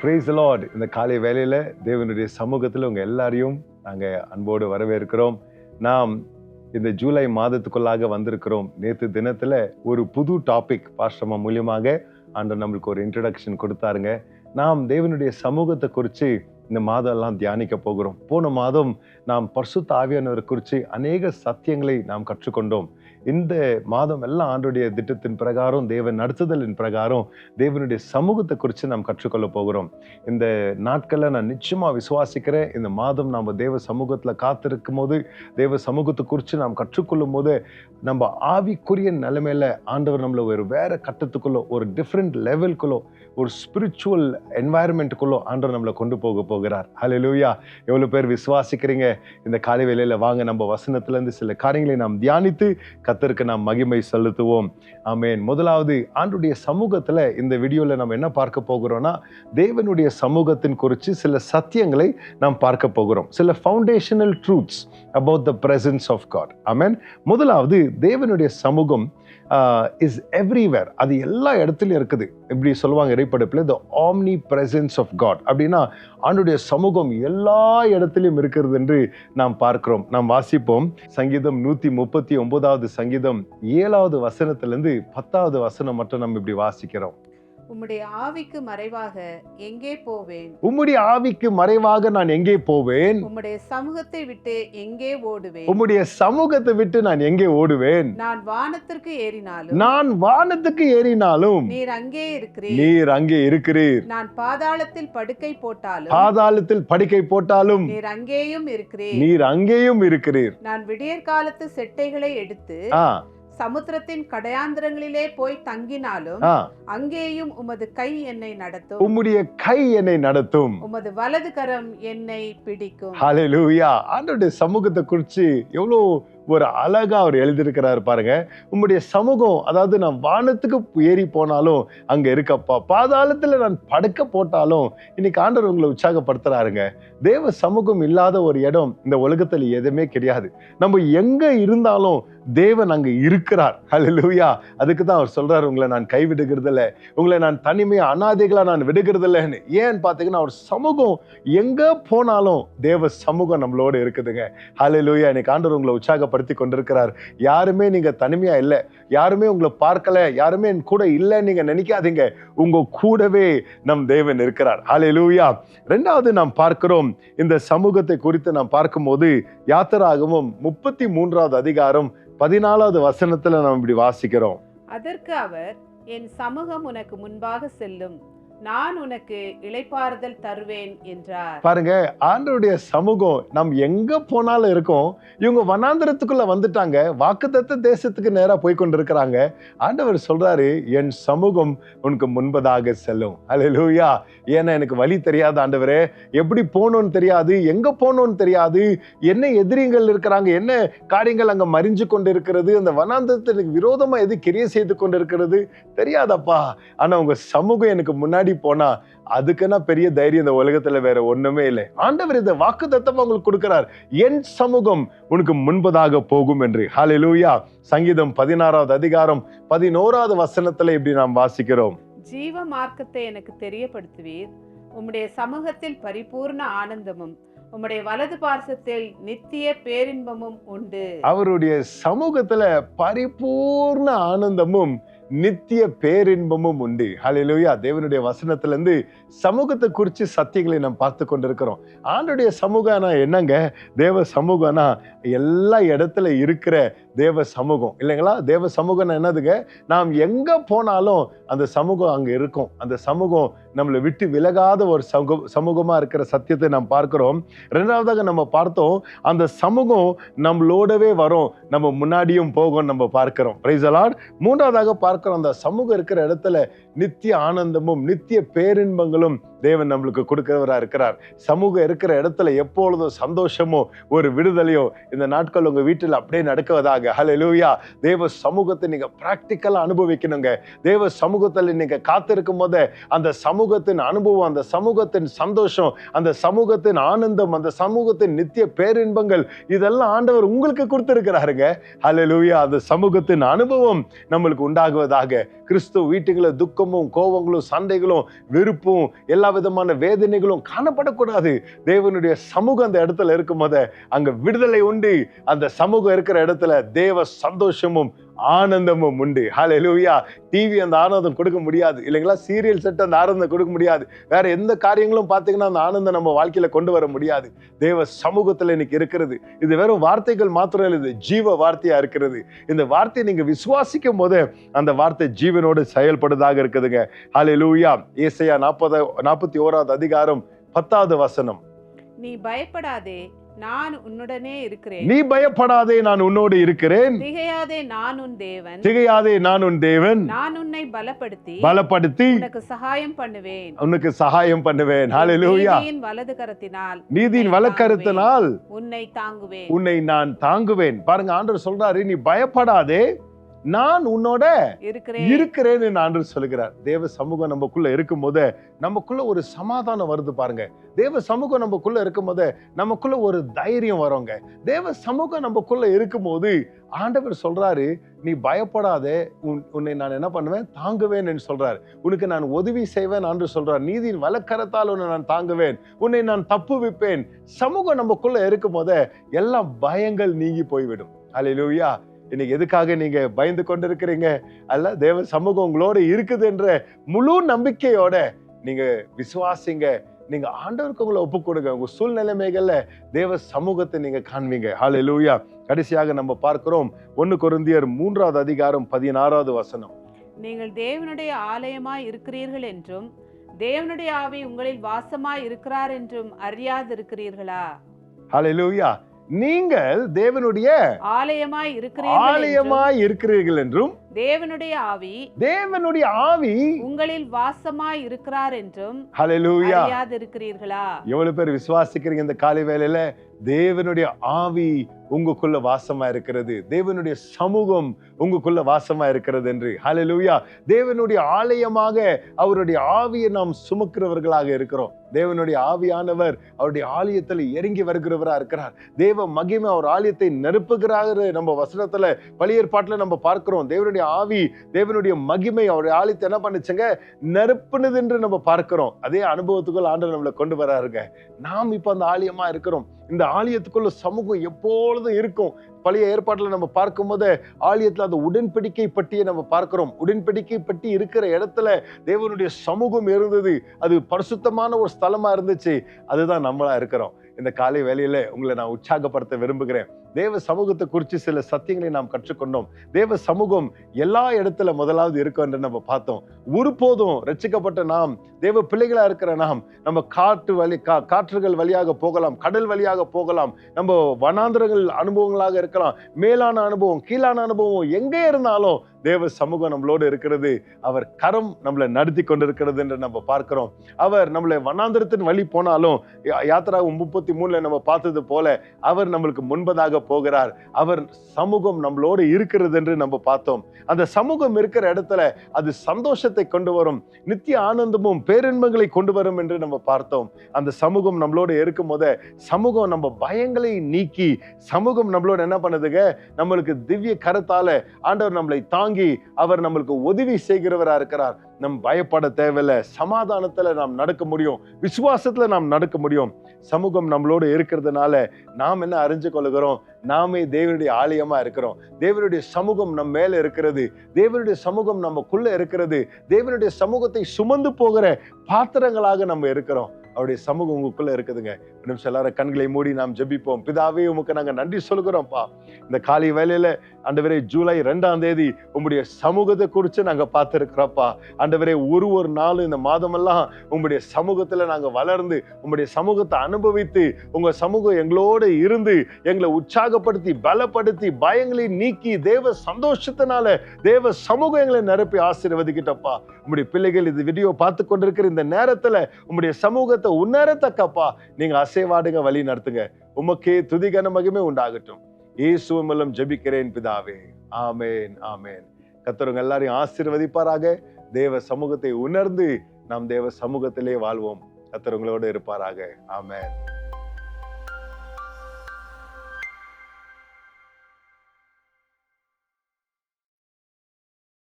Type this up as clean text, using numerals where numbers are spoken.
Praise the Lord. இந்த காலை வேளையில தேவனுடைய சமூகத்தில் உங்க எல்லாரையும் நாங்க அன்போடு வரவேற்கிறோம். நாம் இந்த ஜூலை மாதத்துக்குள்ளாக வந்திருக்கிறோம். நேற்று தினத்துல ஒரு புது டாபிக் பாஸ்டர்மா மூலியமாக ஆண்டவர் நம்மளுக்கு ஒரு இன்ட்ரடக்ஷன் கொடுத்தாருங்க. நாம் தேவனுடைய சமூகத்தை குறித்து இந்த மாதம் எல்லாம் தியானிக்க போகிறோம். போன மாதம் நாம் பரிசுத்த ஆவியானவரை குறித்து அநேக சத்தியங்களை நாம் கற்றுக்கொண்டோம். இந்த மாதம் எல்லாம் ஆண்டுடைய திட்டத்தின் பிரகாரம், தேவன் நடத்துதலின் பிரகாரம் தேவனுடைய சமூகத்தை குறித்து நாம் கற்றுக்கொள்ள போகிறோம். இந்த நாட்களில் நான் நிச்சயமா விசுவாசிக்கிறேன், இந்த மாதம் நாம் தேவ சமூகத்தில் காத்திருக்கும் போது, தேவ சமூகத்தை குறித்து நாம் கற்றுக்கொள்ளும் போது, நம்ம ஆவிக்குரிய நிலைமையில ஆண்டவர் நம்மளை ஒரு வேற கட்டத்துக்குள்ளோ, ஒரு டிஃப்ரெண்ட் லெவலுக்குள்ளோ, ஒரு ஸ்பிரிச்சுவல் என்வாயர்மெண்ட்டுக்குள்ளோ ஆண்டவர் நம்மளை கொண்டு போகிறார். ஹல்லேலூயா! எவ்வளோ பேர் விசுவாசிக்கிறீங்க? இந்த காலை வேளையில வாங்க நம்ம வசனத்திலிருந்து சில காரியங்களை நாம் தியானித்து கர்த்தருக்கு நாம் மகிமை செலுத்துவோம். ஆமென். முதலாவது, ஆண்டுடைய சமூகத்துல இந்த வீடியோல நம்ம என்ன பார்க்க போகிறோம்னா, தேவனுடைய சமூகத்தின் குறித்து சில சத்தியங்களை நாம் பார்க்க போகிறோம். சில foundational truths about the presence of God. ஆமென். முதலாவது, தேவனுடைய சமூகம் is everywhere. அது எல்லா இடத்துலயும் இருக்குது. இப்படி சொல்லுவாங்க இறைப்படைப்புல, the omnipresence of God. அப்படின்னா ஆண்டுடைய சமூகம் எல்லா இடத்திலும் இருக்கிறது என்று நாம் பார்க்கிறோம். நாம் வாசிப்போம். சங்கீதம் 139வது சங்கீதம் 7வது வசனத்திலிருந்து 10வது வசனம் மட்டும் நம்ம இப்படி வாசிக்கிறோம். உம்முடைய ஆவிக்கு மறைவாக எங்கே போவேன்? உம்முடைய ஆவிக்கு மறைவாக நான் எங்கே போவேன்? உம்முடைய சமூகத்தை விட்டு எங்கே ஓடுவேன்? உம்முடைய சமூகத்தை விட்டு நான் எங்கே ஓடுவேன்? நான் வானத்திற்கு ஏறினாலும் நான் வானத்துக்கு ஏறினாலும் நீர் அங்கே இருக்கிறீர். நீர் அங்கே இருக்கிறீர். நான் பாதாளத்தில் படுக்கை போட்டாலும் பாதாளத்தில் படுக்கை போட்டாலும் நீர் அங்கேயும் இருக்கிறீர். நீர் அங்கேயும் இருக்கிறீர். நான் விடியற் காலத்து செட்டைகளை எடுத்து சமுத்திரத்தின் கடையாந்திரங்களிலே போய் தங்கினாலும் அங்கேயும் உமது கை என்னை நடத்தும். உம்முடைய கை என்னை நடத்தும். உமது வலது கரம் என்னை பிடிக்கும். ஹல்லேலூயா! ஆண்டவருடைய சமூகத்தை குறித்து எவ்வளோ ஒரு அழகா அவர் எழுதியிருக்கிறாரு பாருங்க. உம்முடைய சமூகம், அதாவது நான் வானத்துக்கு ஏறி போனாலும் அங்க இருக்கப்பா, பாதாளத்துல நான் படுக்க போட்டாலும், இன்னைக்கு ஆண்டவர் உங்களை உற்சாகப்படுத்துறாருங்க. தேவ சமூகம் இல்லாத ஒரு இடம் இந்த உலகத்துல எதுவுமே கிடையாது. நம்ம எங்க இருந்தாலும் தேவன் அங்க இருக்கிறார். ஹல்லேலூயா! அதுக்கு தான் அவர் சொல்றாரு, உங்களை நான் கைவிடுகிறது இல்லை, உங்களை நான் தனிமையா அனாதைகளா நான் விடுகிறது இல்லைன்னு. ஏன்னு பாத்தீங்கன்னா, அவர் சமூகம் எங்க போனாலும் தேவ சமூகம் நம்மளோட இருக்குதுங்க. ஹல்லேலூயா! இன்னைக்கு ஆண்டவர் உங்களை உற்சாகப்படுத்தி கொண்டிருக்கிறார். யாருமே நீங்க தனிமையா இல்லை, யாருமே உங்களை பார்க்கல, யாருமே என் கூட இல்லைன்னு நீங்க நினைக்காதீங்க. உங்க கூடவே நம் தேவன் இருக்கிறார். ஹல்லேலூயா! ரெண்டாவது நாம் பார்க்கிறோம், இந்த சமூகத்தை குறித்து நாம் பார்க்கும்போது யாத்திராகமம் 33வது அதிகாரம் 14வது வசனத்துல நாம் இப்படி வாசிக்கிறோம். அதற்கு அவர், என் சமூகம் உனக்கு முன்பாக செல்லும், நான் உனக்கு இளைப்பாறுதல் தருவேன் என்றார். பாருங்க, ஆண்டவருடைய சமூகம் நம் எங்க போனாலும் இருக்கும். இவங்க வனாந்திரத்துக்குள்ள வந்துட்டாங்க, வாக்குத்தத்த தேசத்துக்கு நேரா போய் கொண்டிருக்கிறாங்க. ஆண்டவர் சொல்றாரு, என் சமூகம் உனக்கு முன்பதாக செல்லும். ஹல்லேலூயா! ஏன்னா எனக்கு வழி தெரியாது ஆண்டவரே, எப்படி போகணும்னு தெரியாது, எங்க போகணும்னு தெரியாது, என்ன எதிரிகள் இருக்கிறாங்க, என்ன காரியங்கள் அங்க மறிஞ்சு கொண்டு இருக்கிறது, அந்த வனாந்திரத்துக்கு விரோதமா எது கிரியை செய்து கொண்டு இருக்கிறது தெரியாதப்பா. ஆனா உங்க சமூகம் எனக்கு முன்னாடி போனா அதுக்குன்னா பெரிய தைரியம் இந்த உலகத்துல வேற ஒண்ணுமே இல்லை. ஆண்டவர் இந்த வாக்குத்தத்தமா உங்களுக்கு கொடுக்கிறார், என் சமூகம் உனக்கு முன்பதாக போகும் என்று. ஹல்லேலூயா! சங்கீதம் 16வது அதிகாரம் 11வது வசனத்துல இப்படி நாம் வாசிக்கிறோம். ஜீவ மார்க்கத்தை எனக்கு தெரியப்படுத்துவீர், உம்முடைய சமூகத்தில் பரிபூர்ண ஆனந்தமும் உம்முடைய வலது பார்சத்தில் நித்திய பேரின்பமும் உண்டு. அவருடைய சமூகத்துல பரிபூர்ண ஆனந்தமும் நித்திய பேரின்பமும் உண்டு. ஹல்லேலூயா! தேவனுடைய வசனத்திலிருந்து சமூகத்தை குறித்து சத்தியங்களை நாம் பார்த்து கொண்டிருக்கிறோம். ஆண்டுடைய சமூகம்னா என்னங்க? தேவ சமூகம்னா எல்லா இடத்துல இருக்கிற தேவ சமூகம் இல்லைங்களா? தேவ சமூகம் என்னதுங்க? நாம் எங்க போனாலும் அந்த சமூகம் அங்க இருக்கும். அந்த சமூகம் நம்மளை விட்டு விலகாத ஒரு சமூகமா இருக்கிற சத்தியத்தை நாம் பார்க்கிறோம். ரெண்டாவதாக நம்ம பார்த்தோம், அந்த சமூகம் நம்மளோடவே வரும், நம்ம முன்னாடியும் போகும் நம்ம பார்க்கிறோம். Praise the Lord. மூன்றாவதாக பார்க்கிறோம், அந்த சமூகம் இருக்கிற இடத்துல நித்திய ஆனந்தமும் நித்திய பேரின்பங்களும் தேவன் நம்மளுக்கு கொடுக்கிறவரா இருக்கிறார். சமூகம் இருக்கிற இடத்துல எப்பொழுதும் சந்தோஷமோ ஒரு விடுதலையோ இந்த நாட்கள் உங்க வீட்டில் அப்படியே நடக்குவதாக. ஹல்லேலூயா! தேவ சமூகத்தை நீங்க பிராக்டிக்கலா அனுபவிக்கணுங்க. தேவ சமூகத்துல நீங்க காத்திருக்கும் போது அந்த சமூகத்தின் அனுபவம், அந்த சமூகத்தின் சந்தோஷம், அந்த சமூகத்தின் ஆனந்தம், அந்த சமூகத்தின் நித்திய பேரின்பங்கள் இதெல்லாம் ஆண்டவர் உங்களுக்கு கொடுத்திருக்கிறாருங்க. ஹல்லேலூயா! அந்த சமூகத்தின் அனுபவம் நம்மளுக்கு உண்டாகுவதாக. கிறிஸ்துவ வீட்டுகளை துக்கமும் கோபங்களும் சண்டைகளும் வெறுப்பும் எல்லாமே விதமான வேதனைகளும் காணப்படக்கூடாது. தேவனுடைய சமூகம் அந்த இடத்துல இருக்கும் போது அங்க விடுதலை உண்டு. அந்த சமூகம் இருக்கிற இடத்துல தேவ சந்தோஷமும் ஆனந்தமும் உண்டு. ஹல்லேலூயா. டிவி அந்த ஆனந்தம் கொடுக்க முடியாது இல்லைங்களா? சீரியல் செட் அந்த ஆனந்தம் கொடுக்க முடியாது. வேற எந்த காரியங்களும் பார்த்தீங்கன்னா அந்த ஆனந்தம் நம்ம வாழ்க்கையில கொண்டு வர முடியாது. தேவ சமூகத்துல இன்னைக்கு இருக்கிறது. இது வெறும் வார்த்தைகள் மாத்திரம் இல்லை, இது ஜீவ வார்த்தையா இருக்கிறது. இந்த வார்த்தையை நீங்க விசுவாசிக்கும் போது அந்த வார்த்தை ஜீவனோடு செயல்படுதாக இருக்குதுங்க. ஹல்லேலூயா. ஏசாயா 41 அதிகாரம் 10வது வசனம். நீ பயப்படாதே, நான் உன்னுடனே இருக்கிறேன். நீ பயப்படாதே, நான் உன்னோடு இருக்கிறேன். திகையாதே, நான் உன் தேவன். திகையாதே, நான் உன் தேவன். நான் உன்னை பலப்படுத்தி உனக்கு சகாயம் பண்ணுவேன். ஹல்லேலூயா. நீதியின் வலது கரத்தினால் உன்னை நான் தாங்குவேன். பாருங்க, ஆண்டவர் சொல்றாரு, நீ பயப்படாதே, நான் உன்னோட இருக்கிறேன்னு ஆண்டவர் சொல்லுகிறார். தேவ சமூகம் நமக்குள்ள இருக்கும் போது நமக்குள்ள ஒரு சமாதானம் வருது. பாருங்க, தேவ சமூகம் நமக்குள்ள இருக்கும் போது நமக்குள்ள ஒரு தைரியம் வருங்க. தேவ சமூகம் நமக்குள்ள இருக்கும் போது ஆண்டவர் சொல்றாரு, நீ பயப்படாதே, உன்னை நான் என்ன பண்ணுவேன், தாங்குவேன் சொல்றாரு. உனக்கு நான் உதவி செய்வேன் ஆண்டவர் சொல்றார். நீதியின் வலக்கரத்தால் உன்னை நான் தாங்குவேன், உன்னை நான் தப்புவிப்பேன். சமூகம் நமக்குள்ள இருக்கும் போது எல்லாம் பயங்கள் நீங்கி போய்விடும். ஹல்லேலூயா. இன்னைக்கு எதுக்காக நீங்க பயந்து கொண்டிருக்கிறீங்க? அல்ல, தேவ சமூகம் உங்களோட இருக்குது என்ற முழு நம்பிக்கையோட நீங்க விசுவாசிங்க. நீங்க ஆண்டவருக்கு உங்களை ஒப்பு கொடுங்க. உங்க சூழ்நிலைமைகள்ல தேவ சமூகத்தை நீங்க காண்பீங்க. ஹல்லேலூயா. கடைசியாக நம்ம பார்க்கிறோம் 1 கொரிந்தியர் 3வது அதிகாரம் 16வது வசனம். நீங்கள் தேவனுடைய ஆலயமாய் இருக்கிறீர்கள் என்றும் தேவனுடைய ஆவி உங்களில் வாசமாய் இருக்கிறார் என்றும் அறியாதிருக்கிறீர்களா? ஹல்லேலூயா. நீங்கள் தேவனுடைய ஆலயமாய் இருக்கிறீர்கள் என்றும் தேவனுடைய ஆவி உங்களில் வாசமாய் இருக்கிறார் என்றும் அறியாதிருக்கிறீர்களா? எவ்வளவு பேர் விசுவாசிக்கிறீங்க இந்த காலை வேளையில? தேவனுடைய ஆவி உங்களுக்குள்ள வாசமா இருக்கிறது, தேவனுடைய சமூகம் உங்களுக்குள்ள வாசமா இருக்கிறது என்று. ஹல்லேலூயா. தேவனுடைய ஆலயமாக அவருடைய ஆவியை நாம் சுமக்கிறவர்களாக இருக்கிறோம். தேவனுடைய ஆவியானவர் அவருடைய ஆலயத்தில் இறங்கி வருகிறவரா இருக்கிறார். தேவ மகிமை அவர் ஆலயத்தை நெருப்புகிறாரு. நம்ம வசனத்துல பழைய ஏற்பாட்டுல நம்ம பார்க்கிறோம். தேவனுடைய ஆவி, தேவனுடைய மகிமை அவருடைய ஆலயத்தை என்ன பண்ணுச்சுங்க, நெருப்புனது என்று நம்ம பார்க்கிறோம். அதே அனுபவத்துக்குள்ள ஆண்டவர் நம்மளை கொண்டு வராருங்க. நாம் இப்ப அந்த ஆலயமா இருக்கிறோம். இந்த ஆலயத்துக்குள்ள சமூகம் எப்பொழுதும் இருக்கும். பழைய ஏற்பாட்டுல நம்ம பார்க்கும் போது ஆலயத்துல அந்த உடன்படிக்கை பட்டியை நம்ம பார்க்கிறோம். உடன்படிக்கை பட்டி இருக்கிற இடத்துல தேவனுடைய சமூகம் இருந்தது. அது பரிசுத்தமான ஒரு ஸ்தலமா இருந்துச்சு. அதுதான் நம்மளா இருக்கிறோம். இந்த காலை வேளையில உங்களை நான் உற்சாகப்படுத்த விரும்புகிறேன். தேவ சமூகத்தை குறித்து சில சத்தியங்களை நாம் கற்றுக்கொண்டோம். தேவ சமூகம் எல்லா இடத்துல முதலாவது இருக்கும் என்று நம்ம பார்த்தோம். ஒருபோதும் ரட்சிக்கப்பட்ட நாம், தேவ பிள்ளைகளா இருக்கிற நாம், நம்ம காற்றுகள் வழியாக போகலாம், கடல் வழியாக போகலாம், நம்ம வனாந்திரங்கள் அனுபவங்களாக இருக்கலாம், மேலான அனுபவம், கீழான அனுபவம், எங்கே இருந்தாலும் தேவ சமூகம் நம்மளோடு இருக்கிறது. அவர் கரம் நம்மளை நடத்தி கொண்டிருக்கிறது என்று நம்ம பார்க்கிறோம். அவர் நம்மளை வனாந்திரத்தின் வழி போனாலும் யாத்திராகம் 33 நம்ம பார்த்தது போல அவர் நம்மளுக்கு முன்பதாக போகிறார். அவர் சமூகம் நம்மளோடு இருக்கிறது என்று நம்ம பார்த்தோம். அந்த சமூகம் இருக்கிற இடத்துல அது சந்தோஷத்தை கொண்டு வரும், நித்திய ஆனந்தமும் பேரின்பங்களை கொண்டு வரும் என்று நம்ம பார்த்தோம். அந்த சமூகம் நம்மளோட இருக்கும் போது சமூகம் நம்ம பயங்களை நீக்கி, சமூகம் நம்மளோட என்ன பண்ணுதுங்க, நம்மளுக்கு திவ்ய கரத்தால ஆண்டவர் நம்மளை தாங்கி அவர் நம்மளுக்கு உதவி செய்கிறவரா இருக்கிறார். நம் பயப்பட தேவையில்லை. சமாதானத்துல நாம் நடக்க முடியும், விசுவாசத்துல நாம் நடக்க முடியும். சமூகம் நம்மளோடு இருக்கிறதுனால நாம் என்ன அறிஞ்சு கொள்கிறோம், நாமே தேவனுடைய ஆலயமா இருக்கிறோம். தேவனுடைய சமூகம் நம்ம மேல இருக்கிறது, தேவனுடைய சமூகம் நமக்குள்ள இருக்கிறது, தேவனுடைய சமூகத்தை சுமந்து போகிற பாத்திரங்களாக நம்ம இருக்கிறோம். அவருடைய சமூகம் உங்களுக்குள்ள இருக்குதுங்க. நிமிஷம் எல்லாரும் கண்களை மூடி நாம் ஜெபிப்போம். பிதாவே, உமக்கு நாங்க நன்றி சொல்கிறோம்ப்பா. இந்த காலை வேளையில ஆண்டவரே ஜூலை 2ஆம் தேதி உங்களுடைய சமூகத்தை குறித்து நாங்க பார்த்திருக்கிறோம்ப்பா. ஆண்டவரே, ஒரு நாள் இந்த மாதமெல்லாம் உங்களுடைய சமூகத்துல நாங்க வளர்ந்து உங்களுடைய சமூகத்தை அனுபவித்து உங்க சமூகம் எங்களோட இருந்து எங்களை உற்சாகப்படுத்தி பலப்படுத்தி பயங்களை நீக்கி தேவ சந்தோஷத்தினால தேவ சமூகம் எங்களை நிரப்பி ஆசீர்வதிக்கிட்டப்பா. உங்களுடைய பிள்ளைகள் இது வீடியோ பார்த்து கொண்டிருக்கிற இந்த நேரத்துல உங்களுடைய சமூகத்தை உணரத்தக்கப்பா நீங்க அசைவாடுங்க, வழி நடத்துங்க. உமக்கே துதிகன மகிமை உண்டாகட்டும். இயேசுவின் மூலம் ஜெபிக்கிறேன் பிதாவே. ஆமேன், ஆமேன். கர்த்தர் எல்லாரையும் ஆசீர்வதிப்பாராக. தேவ சமூகத்தை உணர்ந்து நாம் தேவ சமூகத்திலே வாழ்வோம். கர்த்தர் உங்களோடு இருப்பாராக. ஆமேன்.